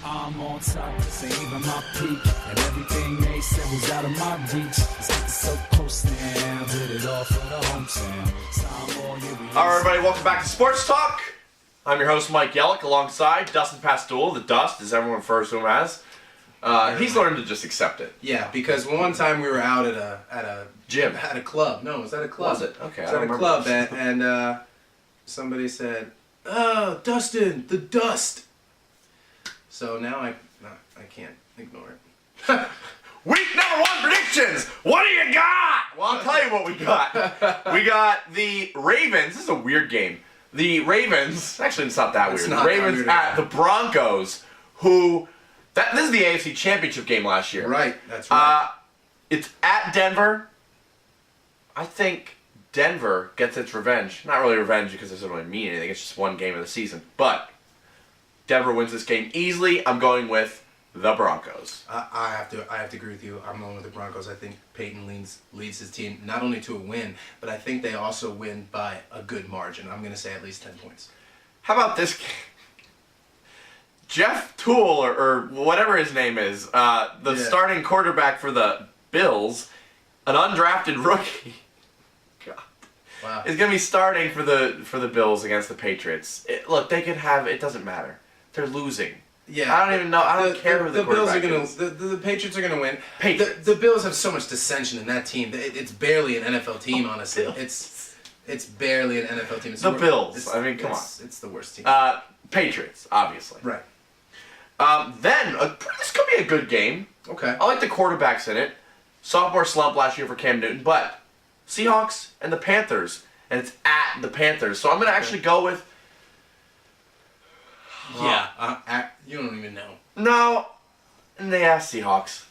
I'm on top, this ain't even my peak. And everything they said was out of my reach. It's so close now, did it all for the hometown. All right, everybody, welcome back to Sports Talk. I'm your host, Mike Yellick, alongside Dustin Pastul, the Dust, as everyone refers to him as. He's learned to just accept it. Yeah, because one time we were out at a Gym. at a club. No, it was at a club. Was it? Okay, It I was don't at a remember. club, and somebody said, "Oh, Dustin, the Dust." So now I can't ignore it. Week number 1 predictions. What do you got? Well, I'll tell you what we got. We got the Ravens. This is a weird game. The Ravens. Actually, it's not that weird. not The Ravens weird at at the Broncos, who. This is the AFC Championship game last year. Right, that's right. It's at Denver. I think Denver gets its revenge. Not really revenge because it doesn't really mean anything. It's just one game of the season. But Denver wins this game easily. I'm going with the Broncos. I have to agree with you. I'm going with the Broncos. I think Peyton leads his team not only to a win, but I think they also win by a good margin. I'm going to say at least 10 points. How about this game? Jeff Toole, or whatever his name is, the starting quarterback for the Bills, an undrafted rookie, God, Wow. is going to be starting for the Bills against the Patriots. Look, they could have. It doesn't matter. They're losing. Yeah, I don't even know. I don't care who the Bills are quarterback gonna. is. The Patriots are gonna win. Patriots. The Bills have so much dissension in that team. It's barely an NFL team, honestly. Bills. It's barely an NFL team. It's The Bills. I mean, come on. It's the worst team. Patriots, obviously. Right. Then this could be a good game. Okay. I like the quarterbacks in it. Sophomore slump last year for Cam Newton, but Seahawks and the Panthers, and it's at the Panthers. So I'm going to actually go with. Yeah. You don't even know. No, yeah, Seahawks.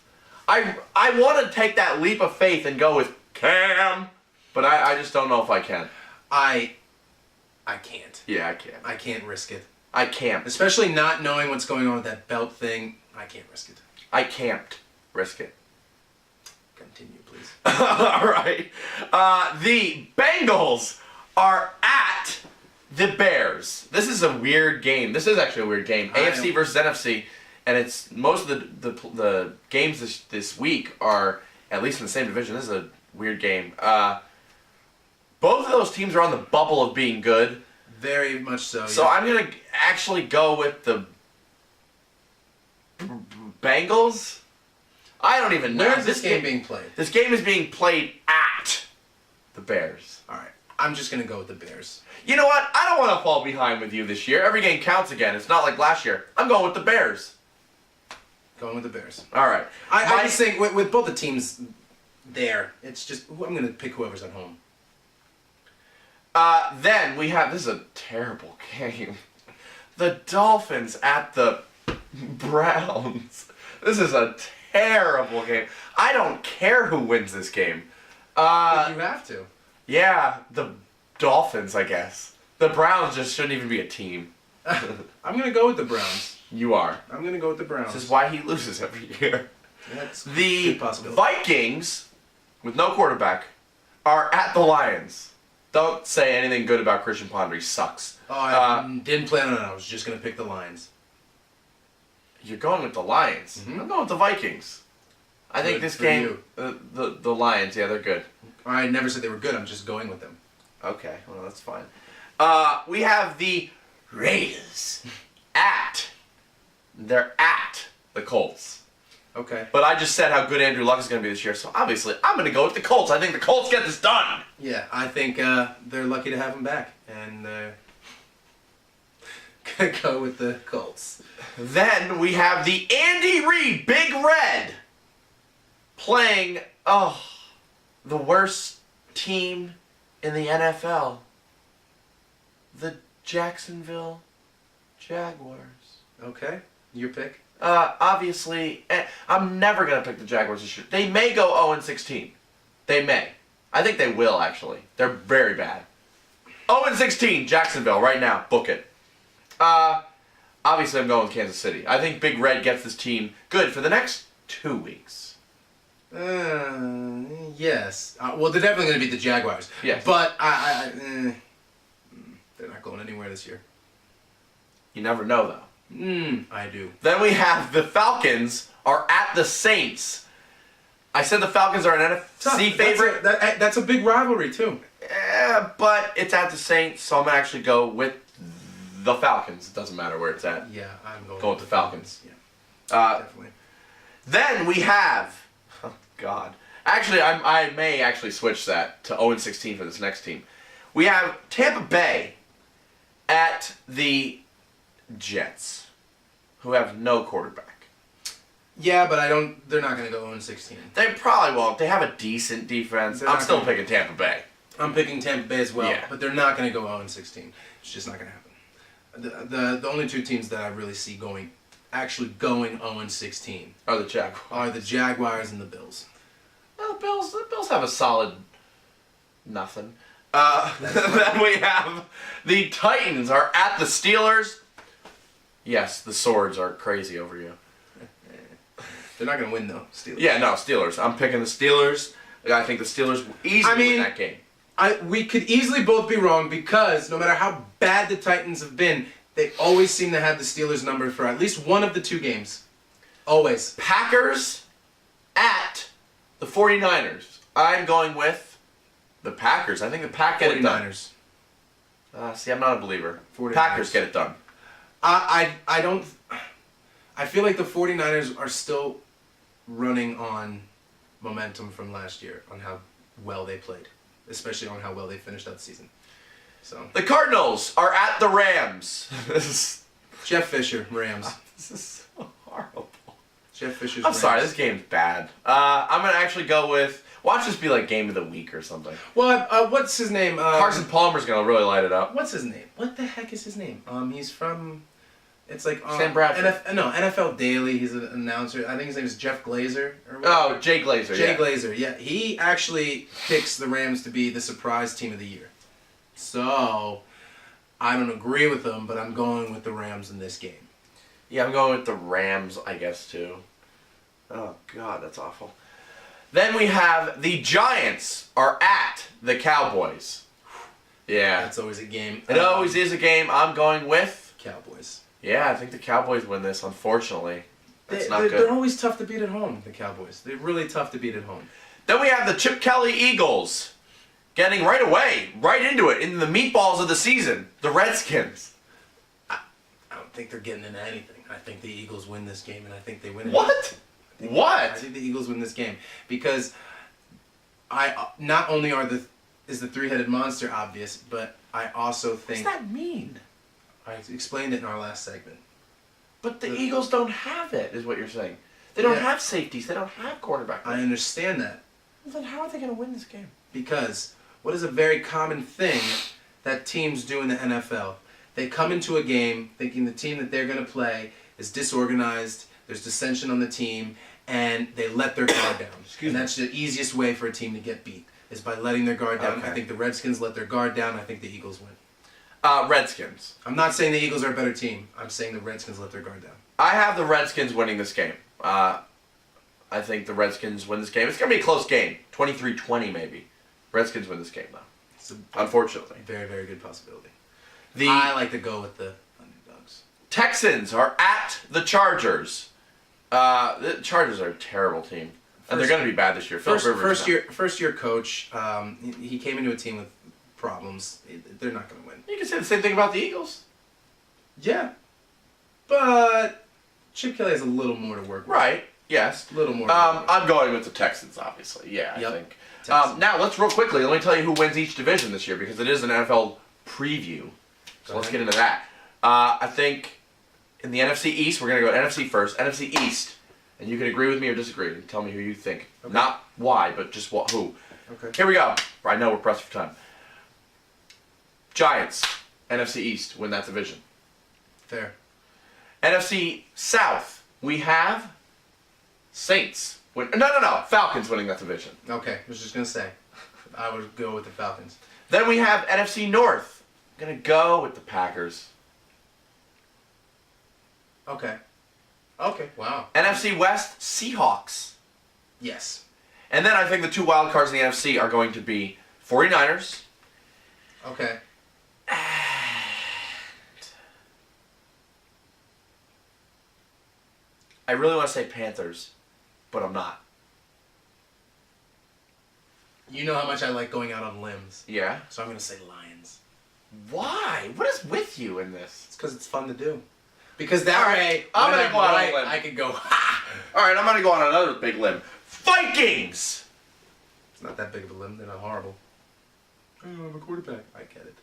I want to take that leap of faith and go with Cam, but I just don't know if I can. I can't. Yeah, I can. I can't risk it. I can't. Especially not knowing what's going on with that belt thing. I can't risk it. I can't risk it. Continue, please. All right. The Bengals are at the Bears. This is a weird game. This is actually a weird game. AFC versus NFC, and it's most of the games this week are at least in the same division. This is a weird game. Both of those teams are on the bubble of being good. Very much so. So I'm going to actually go with the Bengals. I don't even know. Where is this game being played? This game is being played at the Bears. All right. I'm just going to go with the Bears. You know what? I don't want to fall behind with you this year. Every game counts again. It's not like last year. I'm going with the Bears. Going with the Bears. All right. I just think with both the teams there, it's just I'm going to pick whoever's at home. Then we have, this is a terrible game. The Dolphins at the Browns. This is a terrible game. I don't care who wins this game. But you have to. Yeah, the Dolphins, I guess. The Browns just shouldn't even be a team. I'm going to go with the Browns. You are. I'm going to go with the Browns. This is why he loses every year. That's The good possibility. Vikings, with no quarterback, are at the Lions. Don't say anything good about Christian Ponder. He sucks. Oh, I didn't plan on it. I was just going to pick the Lions. You're going with the Lions. Mhm. I'm going with the Vikings. I think Good this for game, the Lions, yeah, they're good. I never said they were good. I'm just going with them. Okay, well, that's fine. We have the Raiders they're at the Colts. Okay. But I just said how good Andrew Luck is going to be this year, so obviously I'm going to go with the Colts. I think the Colts get this done. Yeah, I think they're lucky to have him back. And going to go with the Colts. Then we have the Andy Reid Big Red playing, the worst team in the NFL. The Jacksonville Jaguars. Okay. Your pick? Obviously, I'm never going to pick the Jaguars this year. They may go 0-16. They may. I think they will, actually. They're very bad. 0-16, Jacksonville, right now. Book it. Obviously, I'm going with Kansas City. I think Big Red gets this team good for the next 2 weeks. Yes. Well, they're definitely going to beat the Jaguars. Yes. But they're not going anywhere this year. You never know, though. I do. Then we have the Falcons are at the Saints. I said the Falcons are an NFC favorite. That's a big rivalry, too. Yeah, but it's at the Saints, so I'm going to actually go with the Falcons. It doesn't matter where it's at. Yeah, I'm going with the Falcons. Yeah, definitely. Then we have... Oh, God. Actually, I may actually switch that to 0-16 for this next team. We have Tampa Bay at the Jets, who have no quarterback. Yeah, but they're not going to go 0-16. They probably won't. They have a decent defense. I'm still picking Tampa Bay. I'm picking Tampa Bay as well, Yeah. but they're not going to go 0-16. It's just not going to happen. The only two teams that I really see actually going 0-16 Are the Jaguars. are the Jaguars and the Bills. Well, the Bills have a solid nothing. Then we have the Titans are at the Steelers. Yes, the swords are crazy over you. They're not going to win, though, Steelers. Yeah, no, Steelers. I'm picking the Steelers. I think the Steelers will easily win that game. We could easily both be wrong because no matter how bad the Titans have been, they always seem to have the Steelers numbered for at least one of the two games. Always. Packers at the 49ers. I'm going with the Packers. I think the Pack get it done. 49ers. See, I'm not a believer. 49ers. Packers get it done. I don't... I feel like the 49ers are still running on momentum from last year on how well they played, especially on how well they finished out the season. So The Cardinals are at the Rams. Jeff Fisher, Rams. This is so horrible. Jeff Fisher's I'm Rams. sorry, this game's bad. I'm going to actually go with... Watch this be like game of the week or something. Well, what's his name? Carson Palmer's going to really light it up. What's his name? What the heck is his name? He's from... It's like Sam Bradford. NFL Daily. He's an announcer. I think his name is Jeff Glazer. Oh, Jay Glazer. Jay Glazer. Yeah, he actually picks the Rams to be the surprise team of the year. So I don't agree with him, but I'm going with the Rams in this game. Yeah, I'm going with the Rams, I guess, too. Oh, God, that's awful. Then we have the Giants are at the Cowboys. Yeah. That's always a game. It always is a game. I'm going with... Cowboys. Yeah, I think the Cowboys win this, unfortunately. That's not good. They're always tough to beat at home, the Cowboys. They're really tough to beat at home. Then we have the Chip Kelly Eagles getting right away, right into it, into the meatballs of the season, the Redskins. I don't think they're getting into anything. I think the Eagles win this game, and I think they win it. What? I think the Eagles win this game because not only is the three-headed monster obvious, but I also think... What does that mean? I explained it in our last segment. But the Eagles don't have it, is what you're saying. They don't have safeties. They don't have quarterback. I understand that. Well, then how are they going to win this game? Because what is a very common thing that teams do in the NFL? They come into a game thinking the team that they're going to play is disorganized, there's dissension on the team, and they let their guard down. And that's the easiest way for a team to get beat, is by letting their guard down. Okay. I think the Redskins let their guard down. I think the Eagles win. Redskins. I'm not saying the Eagles are a better team. I'm saying the Redskins let their guard down. I have the Redskins winning this game. I think the Redskins win this game. It's going to be a close game. 23-20 maybe. Redskins win this game, though. It's a Unfortunately. very, very good possibility. The I like to go with the underdogs. Texans are at the Chargers. The Chargers are a terrible team. And they're going to be bad this year. Philip Rivers First year coach. He came into a team with problems. They're not going to win. You can say the same thing about the Eagles. Yeah. But Chip Kelly has a little more to work with. Right. Yes. A little more. I'm going with the Texans, obviously. Yeah, Yep. I think. Texans. Now, let's real quickly, let me tell you who wins each division this year because it is an NFL preview. So let's get into that. I think in the NFC East, we're going to go NFC first. NFC East. And you can agree with me or disagree. And tell me who you think. Okay. Not why, but just who. Okay. Here we go. I know we're pressed for time. Giants, NFC East, win that division. Fair. NFC South, we have Saints. No. Falcons winning that division. Okay. I was just going to say. I would go with the Falcons. Then we have NFC North. I'm going to go with the Packers. Okay. Okay. Wow. NFC West, Seahawks. Yes. And then I think the two wild cards in the NFC are going to be 49ers. Okay. I really want to say Panthers, but I'm not. You know how much I like going out on limbs. Yeah? So I'm going to say Lions. Why? What is with you in this? It's because it's fun to do. Because that way, I'm when gonna go out on a right, limb. I could go, ha! Alright, I'm going to go on another big limb. Vikings! It's not that big of a limb. They're not horrible. I don't have a quarterback. I get it.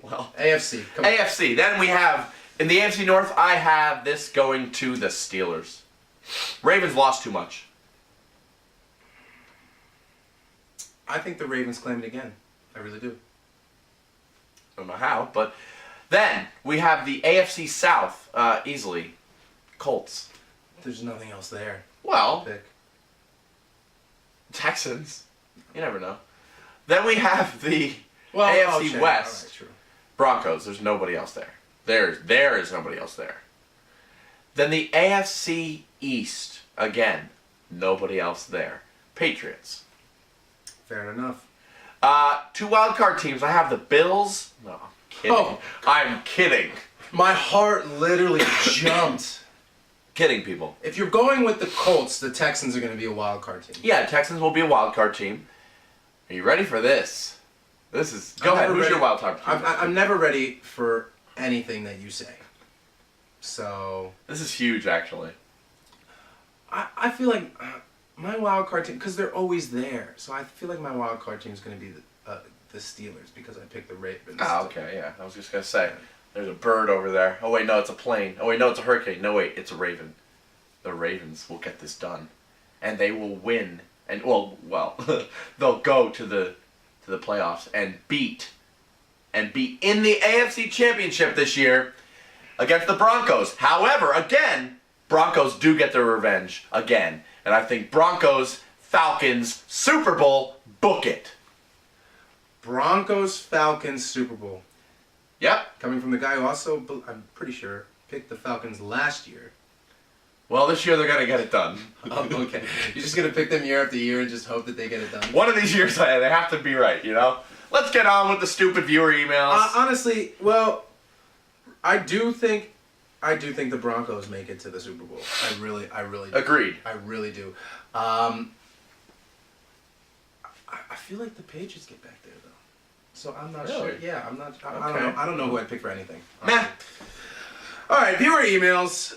Well, AFC. Come on. AFC. Then we have, in the AFC North, I have this going to the Steelers. Ravens lost too much. I think the Ravens claim it again. I really do. Don't know how, but then we have the AFC South, easily. Colts. There's nothing else there. Well, Pick. Texans. You never know. Then we have the Well, AFC sure. West. All right, true. Broncos. There's nobody else there. There is nobody else there. Then the AFC East. Again, nobody else there. Patriots. Fair enough. 2 wild card teams. I have the Bills. No, I'm kidding. Oh. I'm kidding. My heart literally jumped. Kidding, people. If you're going with the Colts, the Texans are going to be a wild card team. Yeah, Texans will be a wild card team. Are you ready for this? This is. Go ahead. Who's your wild card team? I'm never ready for anything that you say. So This is huge, actually. I feel like my wild card team, because they're always there. So I feel like my wild card team is going to be the Steelers because I picked the Ravens. Oh, okay, yeah. I was just gonna say, there's a bird over there. Oh wait, no, it's a plane. Oh wait, no, it's a hurricane. No wait, it's a raven. The Ravens will get this done, and they will win. And well, they'll go to the playoffs and be in the AFC Championship this year against the Broncos. However, again, Broncos do get their revenge again, and I think Broncos Falcons Super Bowl, book it. Broncos Falcons Super Bowl. Yep. Coming from the guy who also, I'm pretty sure, picked the Falcons last year. Well, this year they're gonna get it done. Okay. You're just going to pick them year after year and just hope that they get it done? One of these years they have to be right, you know? Let's get on with the stupid viewer emails. Honestly, well, I do think the Broncos make it to the Super Bowl. I really do. Agreed. I really do. I feel like the Patriots get back there though, so I'm not sure. Really? Yeah, I'm not. I Okay. don't know. I don't know who I'd pick for anything. Meh. All right, viewer emails.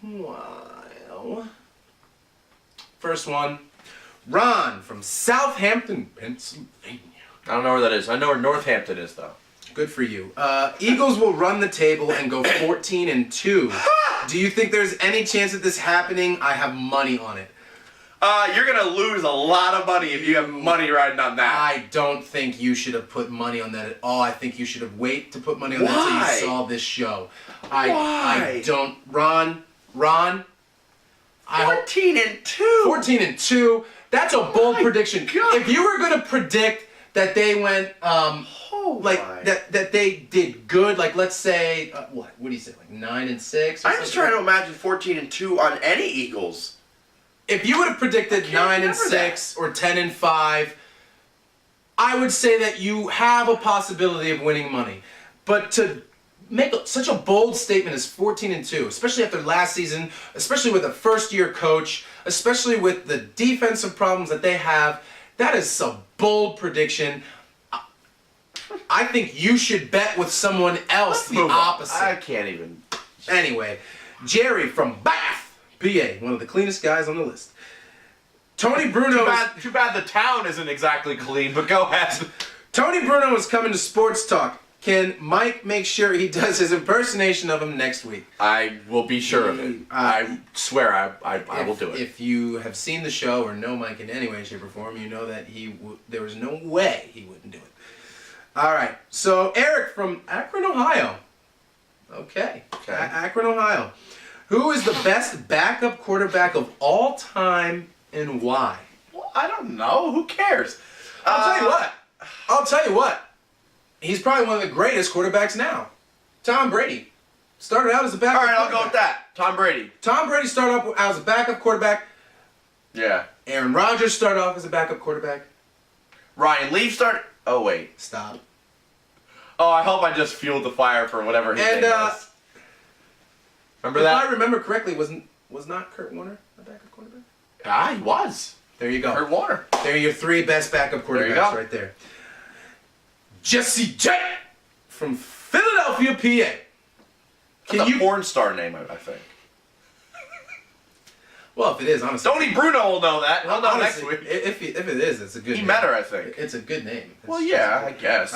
Wow. First one, Ron from Southampton, Pennsylvania. I don't know where that is. I know where Northampton is, though. Good for you. Eagles will run the table and go 14-2. Do you think there's any chance of this happening? I have money on it. You're going to lose a lot of money if you have money riding on that. I don't think you should have put money on that at all. I think you should have waited to put money on that until you saw this show. I don't. Ron. 14-2. 14-2. That's a bold prediction. God. If you were going to predict that they went, that they did good, like let's say, what do you say, like 9-6? I'm just trying to imagine 14-2 on any Eagles. If you would have predicted 9-6 or 10-5, I would say that you have a possibility of winning money. But to make such a bold statement as 14-2, especially after last season, especially with a first-year coach, especially with the defensive problems that they have, that is a bold prediction. I think you should bet with someone else the opposite. I can't even. Anyway, Jerry from Bath, PA, one of the cleanest guys on the list. Tony Bruno. Too bad the town isn't exactly clean, but go ahead. Tony Bruno is coming to Sports Talk. Can Mike make sure he does his impersonation of him next week? I will be sure of it. I swear I will do it. If you have seen the show or know Mike in any way, shape, or form, you know that there was no way he wouldn't do it. All right. So Eric from Akron, Ohio. Okay. Akron, Ohio. Who is the best backup quarterback of all time and why? Well, I don't know. Who cares? I'll tell you what. He's probably one of the greatest quarterbacks now. Tom Brady. Started out as a backup quarterback. All right, I'll go with that. Tom Brady. Tom Brady started out as a backup quarterback. Yeah. Aaron Rodgers started off as a backup quarterback. Ryan Leaf started... Oh, wait. Remember if that? I remember correctly, was not Kurt Warner a backup quarterback? Ah, he was. There you go. Kurt Warner. There are your 3 best backup There you quarterbacks go. right there. Jesse J from Philadelphia, PA. That's a porn star name, I think. Well, if it is, honestly. Tony Bruno will know that. He'll know honestly, next week. If it is, it's a good name. He met her, I think. It's a good name. Well, yeah, I guess.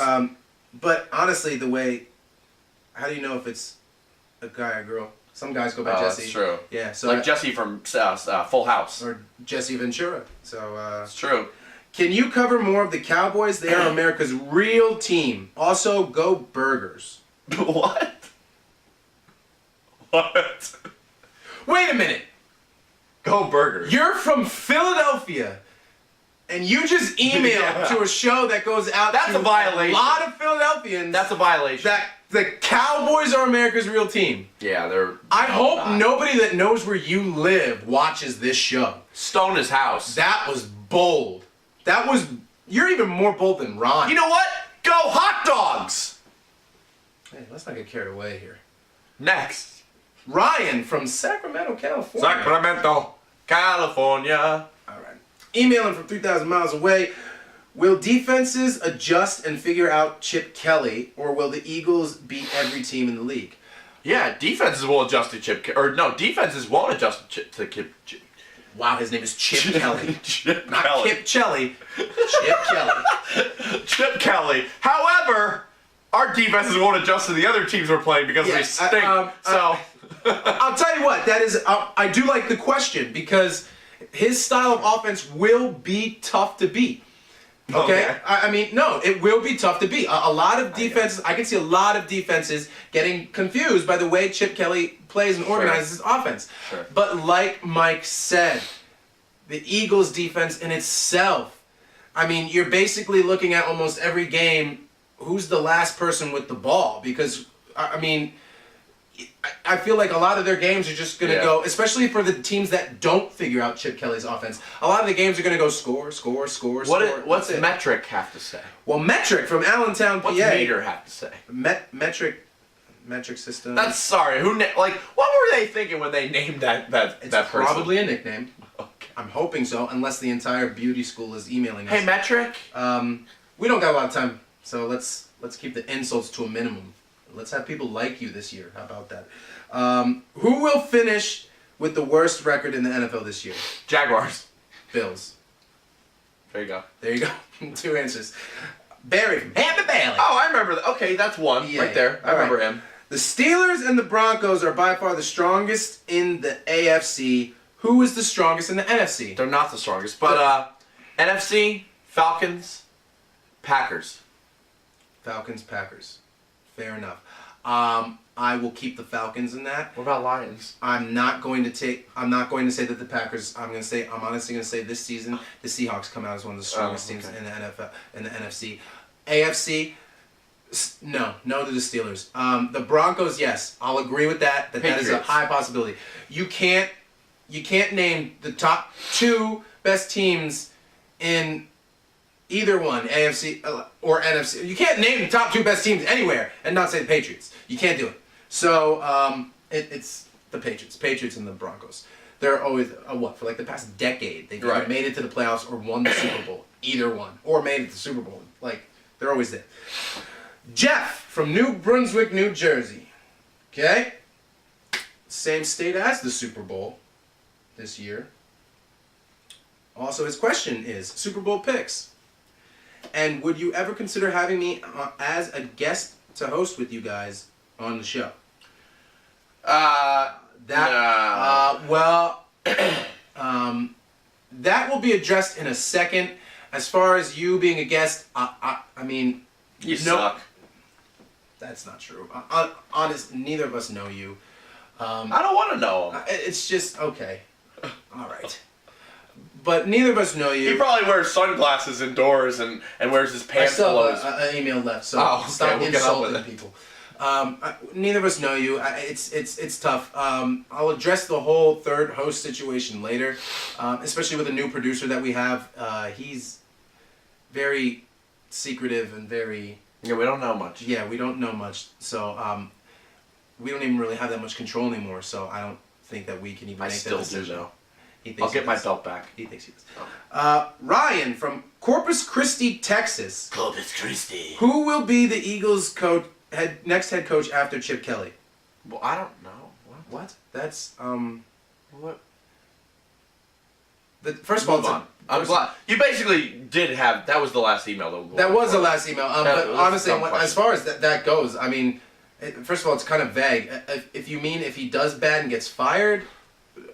But honestly, how do you know if it's a guy or girl? Some guys go by Jesse. That's true. Yeah, so like Jesse from Full House. or Jesse Ventura. So It's true. can you cover more of the Cowboys? They are America's real team. Also, go Burgers. What? What? Wait a minute. Go Burgers. You're from Philadelphia, and you just emailed Yeah. to a show that goes out That's to a violation. a lot of Philadelphians. That's a violation. that the Cowboys are America's real team. Yeah, they're... I hope not. nobody that knows where you live watches this show. Stone his house. That was bold. You're even more bold than Ron. You know what? Go hot dogs! Hey, let's not get carried away here. Next. Ryan from Sacramento, California. Sacramento, California. All right. Emailing from 3,000 miles away. Will defenses adjust and figure out Chip Kelly, or will the Eagles beat every team in the league? Yeah, defenses will adjust to defenses won't adjust to Chip. Wow, his name is Chip Kelly. Chip Not Kelly. Kip Chelly. Chip Kelly. Chip Kelly. However, our defenses won't adjust to the other teams we're playing because they stink. I'll tell you what, that is, I do like the question because his style of offense will be tough to beat. Okay? I mean, no, it will be tough to beat. A lot of defenses, I can see a lot of defenses getting confused by the way Chip Kelly plays and organizes his offense. Sure. But like Mike said, the Eagles' defense in itself, I mean, you're basically looking at almost every game, who's the last person with the ball? Because, I mean, I feel like a lot of their games are just going to go, especially for the teams that don't figure out Chip Kelly's offense, a lot of the games are going to go score. What's Metric have to say? Well, Metric from Allentown, PA. What's Meter have to say? Metric system. That's sorry. What were they thinking when they named that person? Probably a nickname. Okay. I'm hoping so, unless the entire beauty school is emailing us. Hey, Metric. We don't got a lot of time, so let's keep the insults to a minimum. Let's have people like you this year. How about that? Who will finish with the worst record in the NFL this year? Jaguars. Bills. There you go. There you go. 2 answers. Barry from Happy Valley. Oh, I remember that. Okay, that's one right there. I remember him. The Steelers and the Broncos are by far the strongest in the AFC. Who is the strongest in the NFC? They're not the strongest, but NFC, Falcons, Packers. Falcons, Packers. Fair enough. I will keep the Falcons in that. What about Lions? I'm not going to say that the Packers. I'm honestly going to say this season the Seahawks come out as one of the strongest teams in the NFL, in the NFC. AFC, no to the Steelers. The Broncos, yes, I'll agree with that. That is a high possibility. You can't name the top 2 best teams in either one, AFC or NFC. You can't name the top 2 best teams anywhere and not say the Patriots. You can't do it. So it's the Patriots and the Broncos. They're always for like the past decade they've either made it to the playoffs or won the Super Bowl. Either one, or made it to the Super Bowl. Like they're always there. Jeff from New Brunswick, New Jersey. Okay, same state as the Super Bowl this year. Also, his question is Super Bowl picks. And would you ever consider having me as a guest to host with you guys on the show? That will be addressed in a second. As far as you being a guest, I mean, you suck. That's not true. Honest, neither of us know you. I don't want to know him. It's just okay. All right. But neither of us know you. He probably wears sunglasses indoors and wears his pants below his... an email left, so stop insulting people. Neither of us know you. It's tough. I'll address the whole third host situation later, especially with a new producer that we have. He's very secretive and very... Yeah, we don't know much. Yeah, we don't know much. So we don't even really have that much control anymore. So I don't think that we can even make that decision. Do though. He thinks I'll he get my does. belt back. He thinks he does. Ryan from Corpus Christi, Texas. Corpus Christi. Who will be the Eagles' next head coach after Chip Kelly? Well, I don't know. What? That's What? First of all, Move on. I'm glad you basically did have. That was the last email. That was the last email. But was honestly, a dumb as far as that goes, I mean, first of all, it's kind of vague. If you mean if he does bad and gets fired,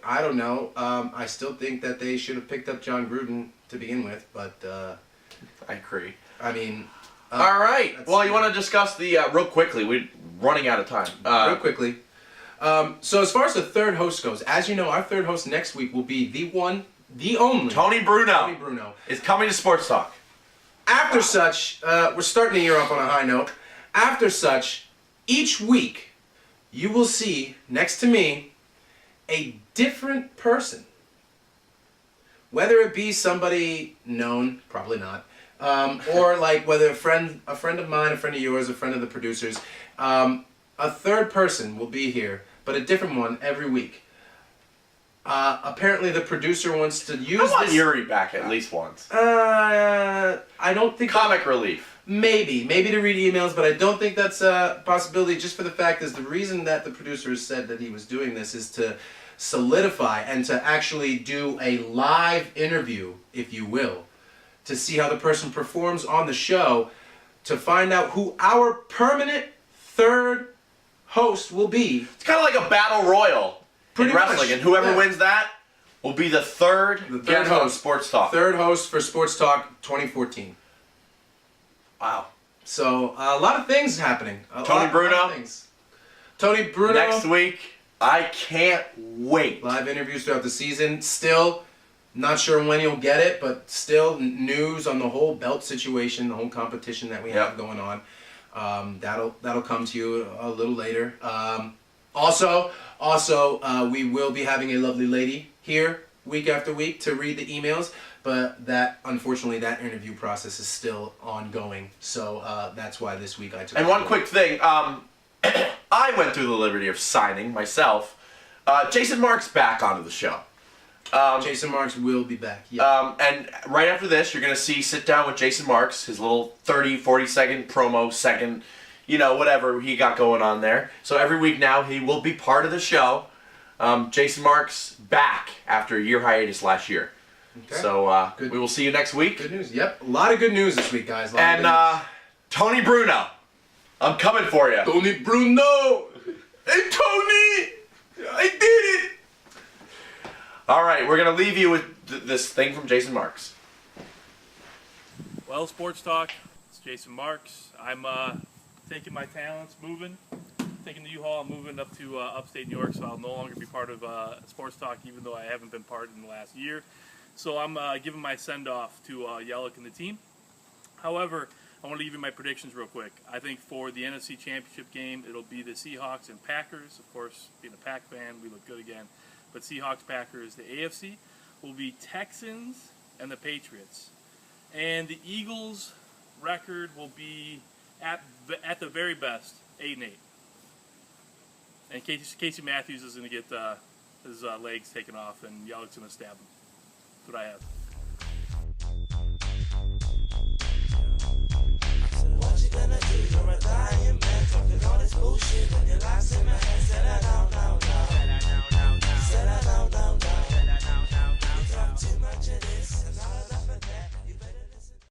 I don't know. I still think that they should have picked up John Gruden to begin with, but I agree. I mean. All right. Well, you want to discuss the real quickly? We're running out of time. Real quickly. So as far as the third host goes, as you know, our third host next week will be the one, the only Tony Bruno. Tony Bruno is coming to Sports Talk. After such, we're starting the year off on a high note. After such, each week, you will see next to me a different person. Whether it be somebody known, probably not, or like whether a friend of mine, a friend of yours, a friend of the producers, a third person will be here, but a different one every week. Apparently the producer wants to use I want this. Yuri back at least once. I don't think Comic relief. Maybe to read emails, but I don't think that's a possibility. Just for the fact is the reason that the producer has said that he was doing this is to solidify and to actually do a live interview, if you will, to see how the person performs on the show, to find out who our permanent third host will be. It's kind of like a battle royal in wrestling, much, and whoever yeah. wins that will be the third guest on Sports Talk. Third host for Sports Talk 2014. Wow. So a lot of things happening. Tony Bruno. A lot of things. Tony Bruno. Next week, I can't wait. Live interviews throughout the season. Still not sure when you'll get it, but still news on the whole belt situation, the whole competition that we have going on. That'll come to you a little later. Also, we will be having a lovely lady here week after week to read the emails, but unfortunately that interview process is still ongoing. So that's why this week I took. And one quick thing, I went through the liberty of signing myself. Jason Marks back onto the show. Jason Marks will be back. Yeah. And right after this, you're going to sit down with Jason Marks, his little 30, 40-second promo second, whatever he got going on there. So every week now, he will be part of the show. Jason Marks back after a year hiatus last year. Okay. So we will see you next week. Good news. Yep. A lot of good news this week, guys. And Tony Bruno, I'm coming for you. Tony Bruno! Hey, Tony! I did it! All right, we're going to leave you with this thing from Jason Marks. Well, Sports Talk, it's Jason Marks. I'm taking my talents, taking the U-Haul, I'm moving up to upstate New York, so I'll no longer be part of Sports Talk, even though I haven't been part in the last year. So I'm giving my send-off to Yelich and the team. However, I want to give you my predictions real quick. I think for the NFC Championship game, it'll be the Seahawks and Packers. Of course, being a Pack fan, we look good again. But Seahawks, Packers, the AFC will be Texans and the Patriots. And the Eagles' record will be, at the very best, 8-8. And Casey Matthews is going to get his legs taken off, and Yelich's going to stab him. That's what I have. What you gonna do? You're a dying man, talking all this bullshit when you're lost in my head. Said I don't know.